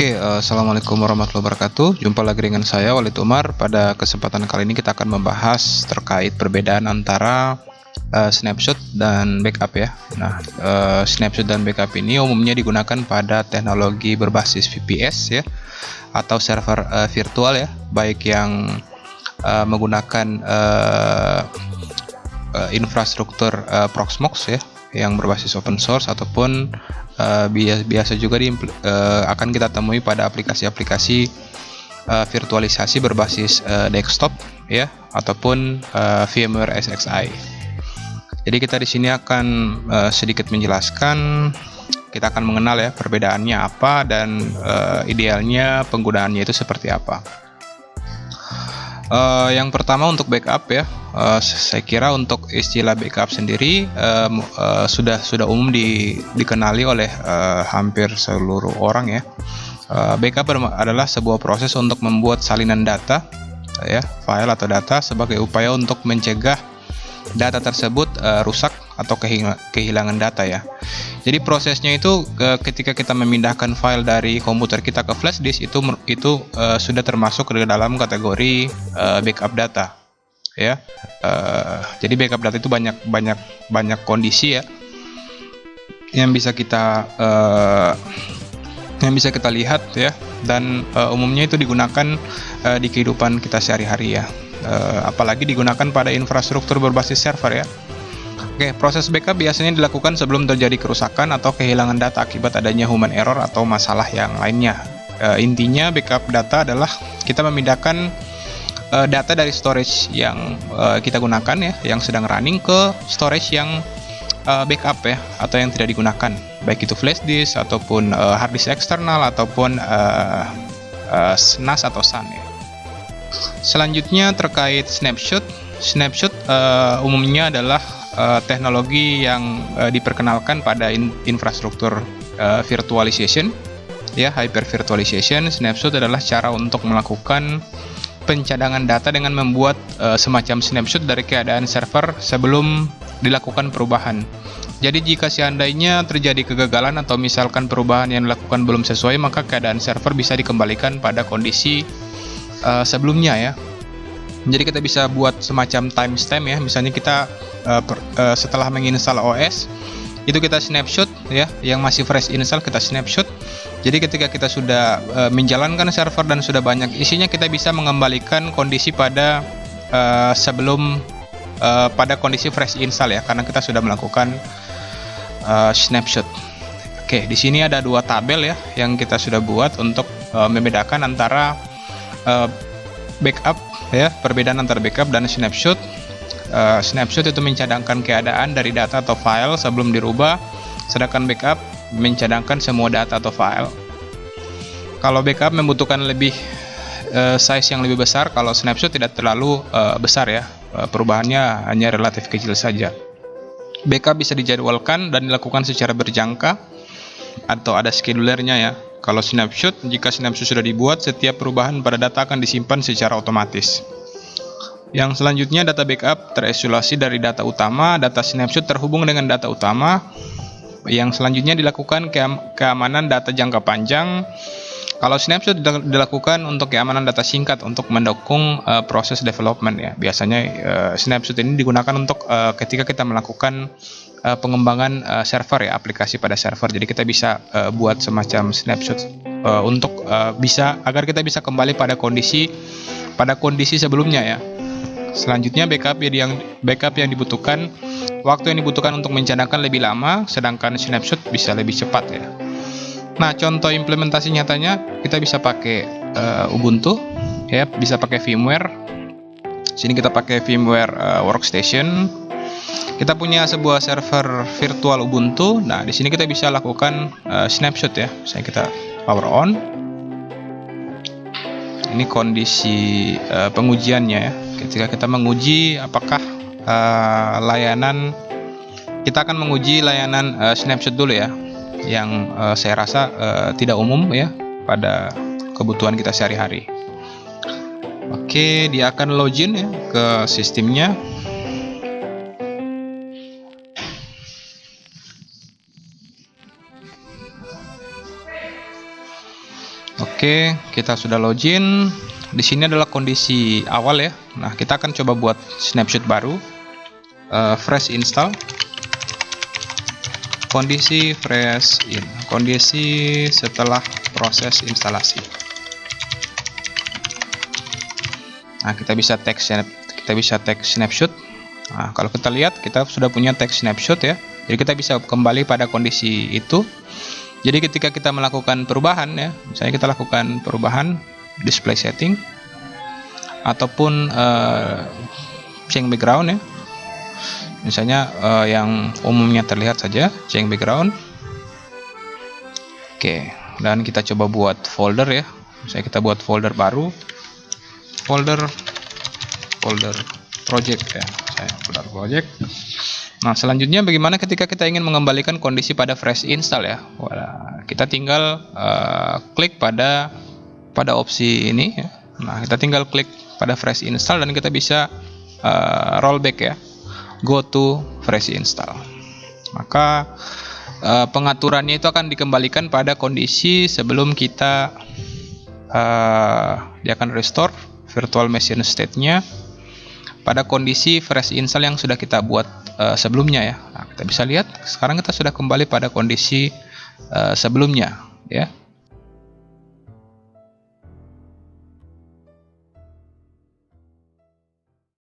Assalamualaikum warahmatullahi wabarakatuh. Jumpa lagi dengan saya Walid Umar. Pada kesempatan kali ini kita akan membahas terkait perbedaan antara snapshot dan backup ya. Nah, snapshot dan backup ini umumnya digunakan pada teknologi berbasis VPS ya, atau server virtual ya, baik yang menggunakan infrastruktur Proxmox ya, yang berbasis open source, ataupun biasa juga akan kita temui pada aplikasi-aplikasi virtualisasi berbasis desktop ya, ataupun VMware SXI. Jadi kita di sini akan sedikit menjelaskan, kita akan mengenal ya perbedaannya apa dan idealnya penggunaannya itu seperti apa. Yang pertama untuk backup ya, saya kira untuk istilah backup sendiri sudah umum dikenali oleh hampir seluruh orang ya. Backup adalah sebuah proses untuk membuat salinan data ya, file atau data, sebagai upaya untuk mencegah data tersebut rusak atau kehilangan data ya. Jadi prosesnya itu ketika kita memindahkan file dari komputer kita ke flash disk itu sudah termasuk ke dalam kategori backup data ya. Jadi backup data itu banyak kondisi ya yang bisa kita lihat ya, dan umumnya itu digunakan di kehidupan kita sehari-hari ya, apalagi digunakan pada infrastruktur berbasis server ya. Proses backup biasanya dilakukan sebelum terjadi kerusakan atau kehilangan data akibat adanya human error atau masalah yang lainnya. Intinya backup data adalah kita memindahkan data dari storage yang kita gunakan ya, yang sedang running, ke storage yang backup ya, atau yang tidak digunakan, baik itu flash disk ataupun hard disk eksternal ataupun NAS atau SAN ya. Selanjutnya terkait snapshot. Snapshot umumnya adalah teknologi yang diperkenalkan pada infrastruktur virtualization ya, hyper virtualization. Snapshot adalah cara untuk melakukan pencadangan data dengan membuat semacam snapshot dari keadaan server sebelum dilakukan perubahan. Jadi jika seandainya terjadi kegagalan atau misalkan perubahan yang dilakukan belum sesuai, maka keadaan server bisa dikembalikan pada kondisi sebelumnya ya. Jadi kita bisa buat semacam timestamp ya, misalnya kita setelah menginstal OS itu kita snapshot ya, yang masih fresh install kita snapshot. Jadi ketika kita sudah menjalankan server dan sudah banyak isinya, kita bisa mengembalikan kondisi pada sebelum pada kondisi fresh install ya, karena kita sudah melakukan snapshot. Di sini ada dua tabel ya yang kita sudah buat untuk membedakan antara backup ya, perbedaan antara backup dan snapshot. Snapshot itu mencadangkan keadaan dari data atau file sebelum dirubah, sedangkan backup mencadangkan semua data atau file. Kalau backup membutuhkan size yang lebih besar, kalau snapshot tidak terlalu besar ya, perubahannya hanya relatif kecil saja. Backup bisa dijadwalkan dan dilakukan secara berjangka atau ada schedulernya ya. Kalau snapshot, jika snapshot sudah dibuat, setiap perubahan pada data akan disimpan secara otomatis. Yang selanjutnya, data backup terisolasi dari data utama. Data snapshot terhubung dengan data utama. Yang selanjutnya dilakukan keamanan data jangka panjang. Kalau snapshot dilakukan untuk keamanan data singkat untuk mendukung proses development ya. Biasanya snapshot ini digunakan untuk ketika kita melakukan pengembangan server ya, aplikasi pada server. Jadi kita bisa buat semacam snapshot untuk agar kita bisa kembali pada kondisi sebelumnya ya. Selanjutnya backup yang dibutuhkan, waktu yang dibutuhkan untuk mencadangkan lebih lama, sedangkan snapshot bisa lebih cepat ya. Nah, contoh implementasi nyatanya kita bisa pakai Ubuntu ya, bisa pakai VMware. Sini kita pakai VMware Workstation. Kita punya sebuah server virtual Ubuntu. Nah, di sini kita bisa lakukan snapshot ya. Misalnya kita power on. Ini kondisi pengujiannya ya. Ketika kita menguji apakah kita akan menguji layanan snapshot dulu ya, yang saya rasa tidak umum ya pada kebutuhan kita sehari-hari. Dia akan login ya ke sistemnya. Oke, kita sudah login. Di sini adalah kondisi awal ya. Nah, kita akan coba buat snapshot baru. Fresh install. Kondisi fresh in. Kondisi setelah proses instalasi. Nah, kita bisa tag snapshot. Nah, kalau kita lihat kita sudah punya tag snapshot ya. Jadi kita bisa kembali pada kondisi itu. Jadi ketika kita melakukan perubahan ya, misalnya kita lakukan perubahan display setting ataupun change background ya. Misalnya yang umumnya terlihat saja change background. Oke, dan kita coba buat folder ya. Misalnya kita buat folder baru. Folder project ya, folder project. Nah, selanjutnya bagaimana ketika kita ingin mengembalikan kondisi pada fresh install ya? Kita tinggal klik pada opsi ini ya. Nah, kita tinggal klik pada fresh install dan kita bisa rollback ya, go to fresh install. Maka pengaturannya itu akan dikembalikan pada kondisi sebelum kita dia akan restore virtual machine state-nya pada kondisi fresh install yang sudah kita buat sebelumnya ya. Nah, kita bisa lihat sekarang kita sudah kembali pada kondisi sebelumnya ya.